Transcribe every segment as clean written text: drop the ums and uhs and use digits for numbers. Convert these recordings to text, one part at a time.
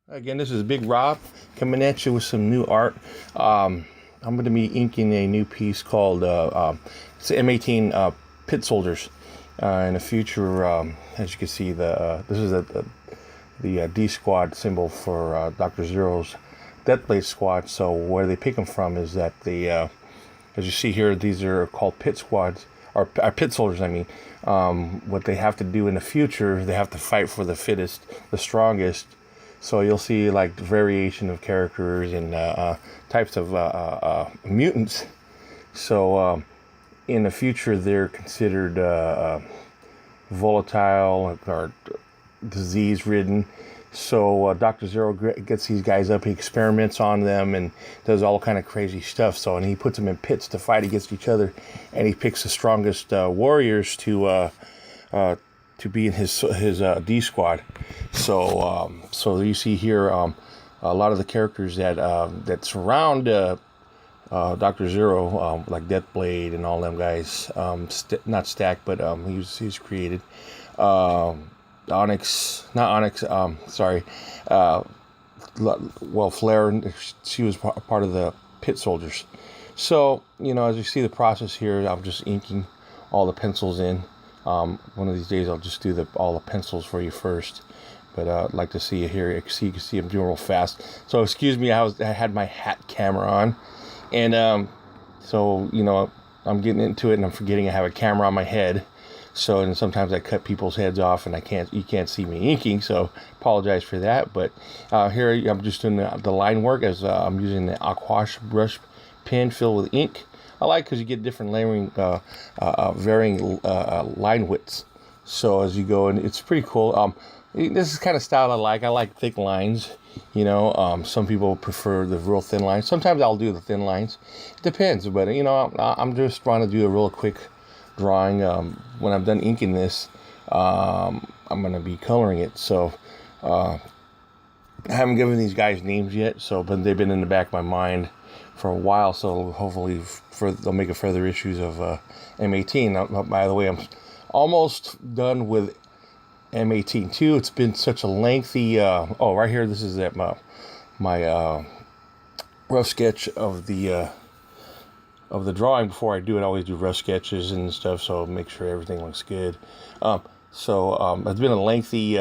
Again, this is Big Rob coming at you with some new art. I'm going to be inking a new piece called it's M18 Pitt Soldiers. In the future, as you can see, this is the D Squad symbol for Dr. Zero's Deathblade Squad. So where they pick them from is that as you see here, these are called Pitt Squads, or Pitt Soldiers, I mean. What they have to do in the future, they have to fight for the fittest, the strongest. So you'll see like variation of characters and types of mutants. So in the future, they're considered volatile or disease-ridden. So Dr. Zero gets these guys up, he experiments on them and does all kind of crazy stuff. So, and he puts them in pits to fight against each other, and he picks the strongest warriors to be in his D Squad. So so you see here a lot of the characters that surround Dr. Zero, like Deathblade and all them guys. Not Stack, but he's created. Onyx, not Onyx, sorry. Well, Flair, she was part of the Pitt Soldiers. So, as you see the process here, I'm just inking all the pencils in. One of these days I'll just do all the pencils for you first. But I'd like to see you here. You can see I'm doing real fast. So excuse me, I had my hat camera on. And so, I'm getting into it and I'm forgetting I have a camera on my head. So, and sometimes I cut people's heads off and you can't see me inking, so apologize for that. But here I'm just doing the line work as I'm using the aquash brush pen filled with ink. I like because you get different layering, varying line widths. So as you go, and it's pretty cool. This is kind of style I like. I like thick lines. Some people prefer the real thin lines. Sometimes I'll do the thin lines. It depends, but I'm just trying to do a real quick drawing. When I'm done inking this, I'm going to be coloring it. So I haven't given these guys names yet, but they've been in the back of my mind for a while. So hopefully they'll make a further issues of M18. By the way, I'm almost done with M18 too. It's been such a lengthy. Right here, this is my rough sketch of the drawing. Before I do it, I always do rough sketches and stuff, so make sure everything looks good. It's been a lengthy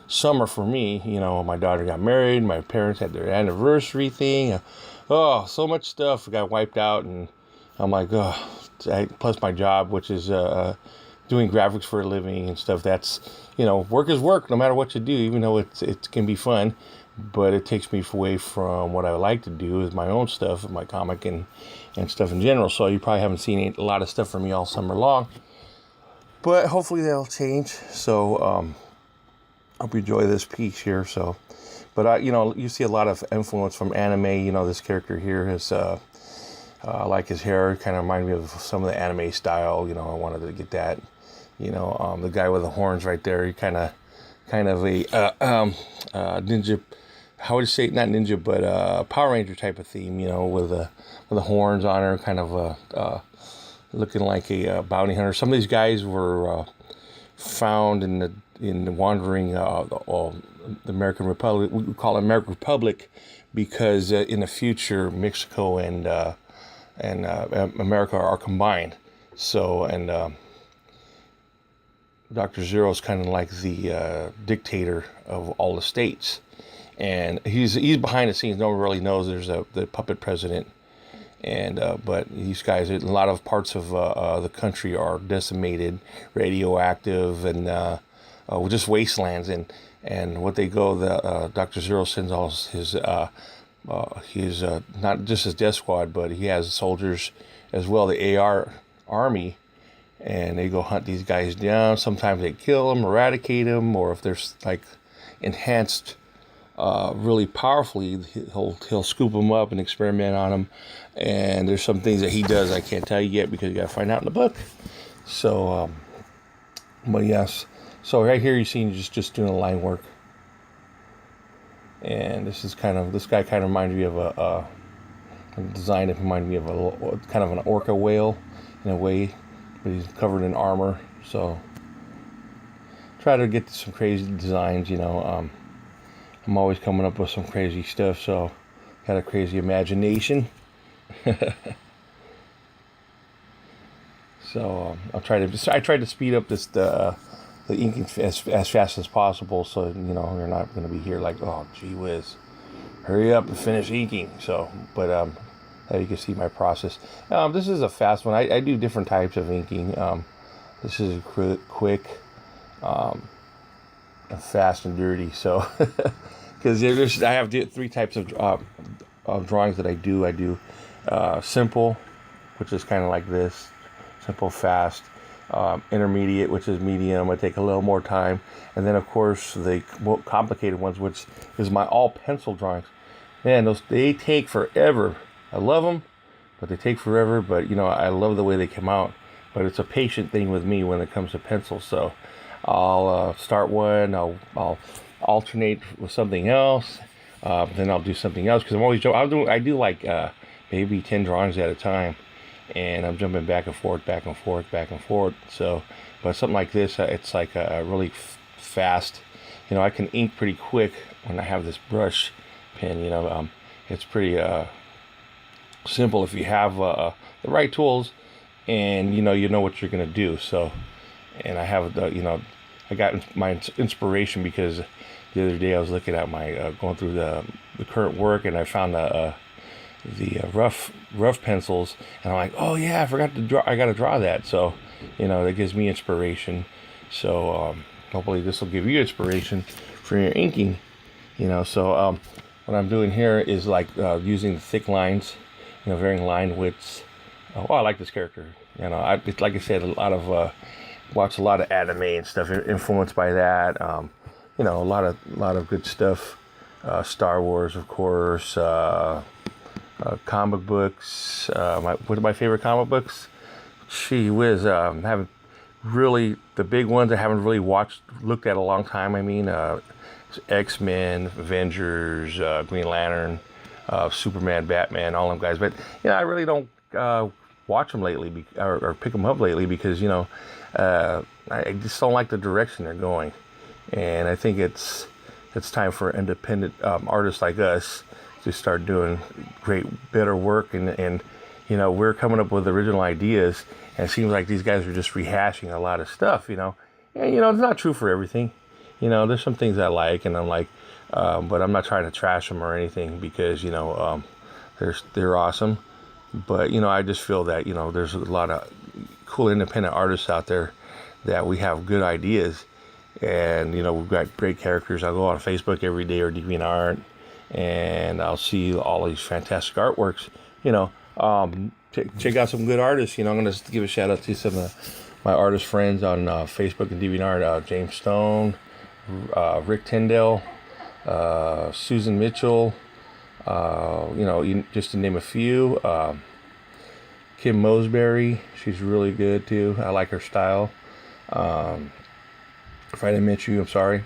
summer for me. My daughter got married, my parents had their anniversary thing. So much stuff got wiped out, and I'm like, plus my job, which is doing graphics for a living and stuff. That's, work is work, no matter what you do, even though it can be fun. But it takes me away from what I like to do is my own stuff, my comic and stuff in general. So you probably haven't seen a lot of stuff from me all summer long. But hopefully that'll change. So hope you enjoy this piece here. So, but you see a lot of influence from anime. This character here is I like his hair. Kind of reminds me of some of the anime style. I wanted to get that. The guy with the horns right there. He kind of a ninja. How would you say, not ninja, but Power Ranger type of theme, with the horns on her, kind of looking like a bounty hunter. Some of these guys were found in the wandering the American Republic. We call it American Republic because in the future Mexico and America are combined. So Dr. Zero is kind of like the dictator of all the states. And he's behind the scenes. No one really knows there's the puppet president. And but these guys, a lot of parts of the country are decimated, radioactive, and just wastelands. And what they go, Dr. Zero sends all his not just his death squad, but he has soldiers as well, the AR army. And they go hunt these guys down. Sometimes they kill them, eradicate them, or if they're like enhanced really powerfully, he'll scoop them up and experiment on them. And there's some things that he does I can't tell you yet because you got to find out in the book. So, but yes. So right here you see just doing a line work. And this guy kind of reminds me of a design that reminded me of kind of an orca whale in a way. But he's covered in armor, so try to get some crazy designs. I'm always coming up with some crazy stuff, so got a crazy imagination. So I tried to speed up the inking as fast as possible, so you're not going to be here like, oh gee whiz, hurry up and finish inking. So, but you can see my process. This is a fast one. I do different types of inking. This is quick, fast and dirty. So, because I have three types of drawings that I do. I do simple, which is kind of like this, simple, fast. Intermediate, which is medium. I take a little more time, and then of course the more complicated ones, which is my all pencil drawings. Man, they take forever. I love them, but they take forever. But I love the way they come out. But it's a patient thing with me when it comes to pencils. So I'll start one. I'll alternate with something else. Then I'll do something else because I do like maybe 10 drawings at a time. And I'm jumping back and forth. So, but something like this, it's like a really fast. I can ink pretty quick when I have this brush pen. It's pretty simple if you have the right tools, and you know what you're gonna do. So, and I have I got my inspiration because the other day I was looking at my going through the current work, and I found the rough pencils, and I'm like, oh yeah, I forgot to draw. I got to draw that. So that gives me inspiration. So hopefully this will give you inspiration for your inking. So what I'm doing here is like using the thick lines, varying line widths. Oh, I like this character. It's like I said, watch a lot of anime and stuff, influenced by that. A lot of good stuff. Star Wars, of course. Comic books. What are my favorite comic books? Gee whiz, haven't really, the big ones I haven't really looked at a long time. I mean, X-Men, Avengers, Green Lantern, Superman, Batman, all them guys. But I really don't watch them lately or pick them up lately because I just don't like the direction they're going, and I think it's time for independent artists like us to start doing better work, and we're coming up with original ideas, and it seems like these guys are just rehashing a lot of stuff, and it's not true for everything. There's some things I like, and I'm like, but I'm not trying to trash them or anything because they're awesome. But I just feel that there's a lot of cool independent artists out there that we have good ideas, and we've got great characters. I'll go on Facebook every day or DeviantArt, and I'll see all these fantastic artworks. Check out some good artists. I'm going to give a shout out to some of my artist friends on Facebook and DeviantArt. James Stone, Rick Tyndale, Susan Mitchell, just to name a few. Kim Mosberry, she's really good too. I like her style. If I didn't mention you, I'm sorry.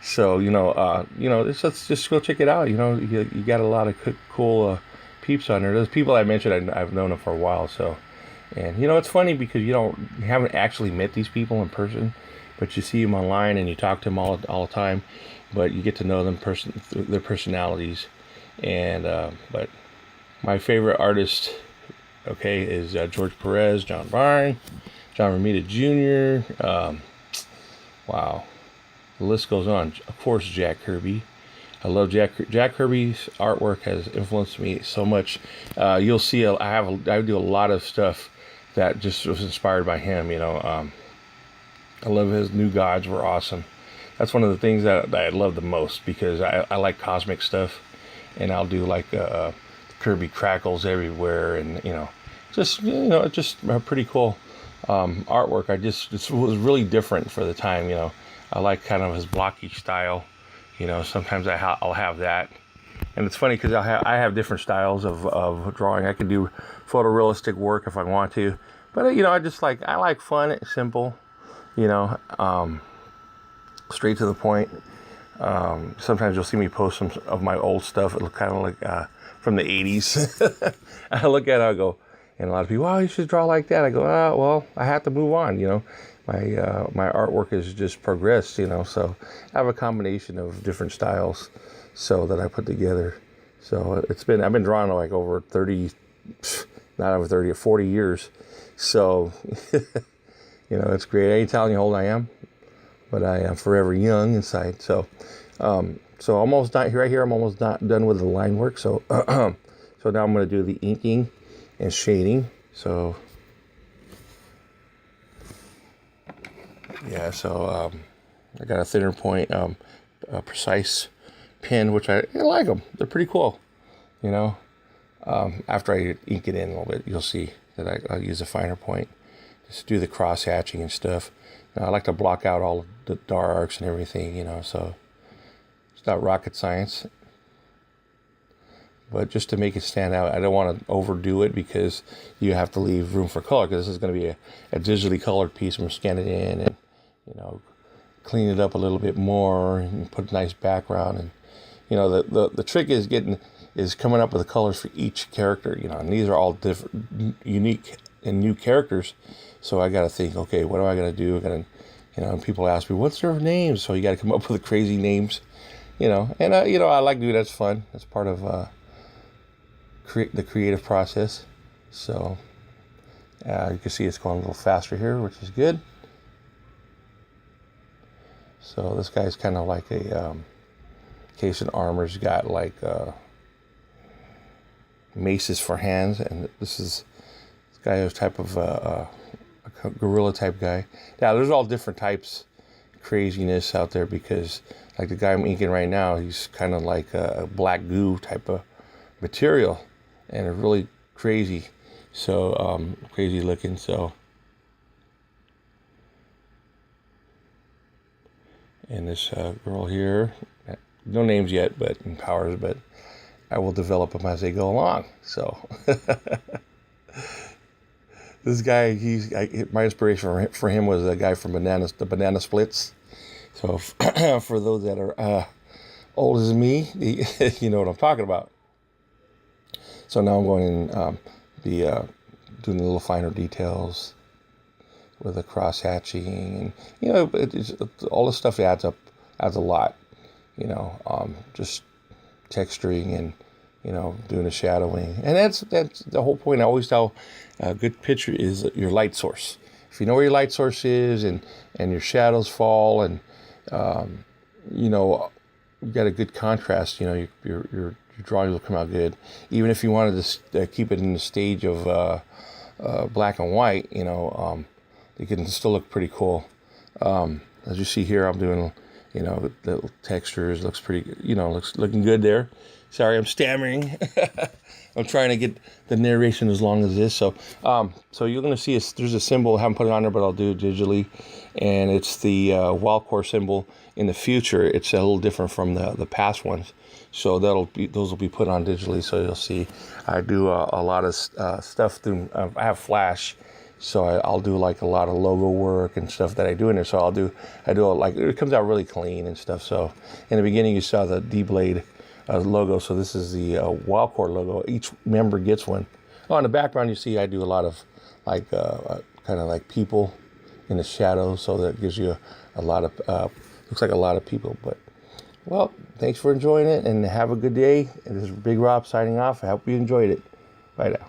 So let's just go check it out. You got a lot of cool peeps on there. Those people I mentioned, I've known them for a while. So, and it's funny because you haven't actually met these people in person, but you see them online and you talk to them all the time. But you get to know them their personalities. And but my favorite artist, is George Perez, John Byrne, John Romita Jr. Wow. The list goes on. Of course, Jack Kirby. I love Jack Kirby's artwork has influenced me so much. You'll see I do a lot of stuff that just was inspired by him. I love his New Gods were awesome. That's one of the things that I love the most because I like cosmic stuff, and I'll do like Kirby crackles everywhere, and just pretty cool artwork. It was really different for the time. I like kind of his blocky style. Sometimes I'll have that, and it's funny because I have different styles of drawing. I can do photorealistic work if I want to, but I like fun, simple, straight to the point. Sometimes you'll see me post some of my old stuff. It looks kind of like from the 80s. I look at it, I go, and a lot of people, oh, you should draw like that. I go, well, I have to move on, my artwork has just progressed, you know. So I have a combination of different styles, so that I put together. So I've been drawing like over 30, not over 30 or 40 years. So you know, it's great. I ain't telling you how old I am, but I am forever young inside. So so almost not right here. I'm almost not done with the line work. So so now I'm going to do the inking and shading. So yeah, so I got a thinner point, a precise pen, which I like them. They're pretty cool, you know. After I ink it in a little bit, you'll see that I'll use a finer point just do the cross hatching and stuff. Now, I like to block out all of the darks and everything, you know, so it's not rocket science. But just to make it stand out, I don't want to overdo it because you have to leave room for color, because this is going to be a digitally colored piece. I'm going to scan it in and, you know, clean it up a little bit more and put a nice background. And, you know, the trick is coming up with the colors for each character, you know, and these are all different, unique and new characters. So I got to think, okay, what am I going to do? You know, and people ask me, what's their names? So you got to come up with the crazy names, you know, and, you know, I like to do that's fun. That's part of, the creative process. So you can see it's going a little faster here, which is good. So this guy's kind of like a case in armor's got like maces for hands, and this guy is type of a gorilla type guy. Now there's all different types of craziness out there, because like the guy I'm inking right now, he's kind of like a black goo type of material, and it's really crazy. So crazy looking. So and this girl here, no names yet, but in powers, but I will develop them as they go along. So this guy, my inspiration for him was a guy from the Banana Splits. So for those that are old as me, you know what I'm talking about. So now I'm going in, doing the little finer details with the cross hatching, and you know, all this stuff adds a lot. You know, just texturing and, you know, doing the shadowing, and that's the whole point. I always tell a good picture is your light source. If you know where your light source is, and your shadows fall, and you know, you got a good contrast, you know, your drawings will come out good. Even if you wanted to keep it in the stage of black and white, you know, it can still look pretty cool. As you see here, I'm doing, you know, the little textures. Looks pretty, you know, looking good there. Sorry, I'm stammering. I'm trying to get the narration as long as this. So so you're going to see there's a symbol. I haven't put it on there, but I'll do it digitally. And it's the wild core symbol. In the future, it's a little different from the past ones. So those will be put on digitally. So you'll see I do a lot of stuff through. I have Flash. So I'll do like a lot of logo work and stuff that I do in there. So I do it like, it comes out really clean and stuff. So in the beginning, you saw the D-Blade logo. So this is the wild core logo. Each member gets one. Oh, in the background, you see I do a lot of like kind of like people in the shadows. So that gives you a lot of, looks like a lot of people. But, well, thanks for enjoying it, and have a good day. And this is Big Rob signing off. I hope you enjoyed it. Bye now.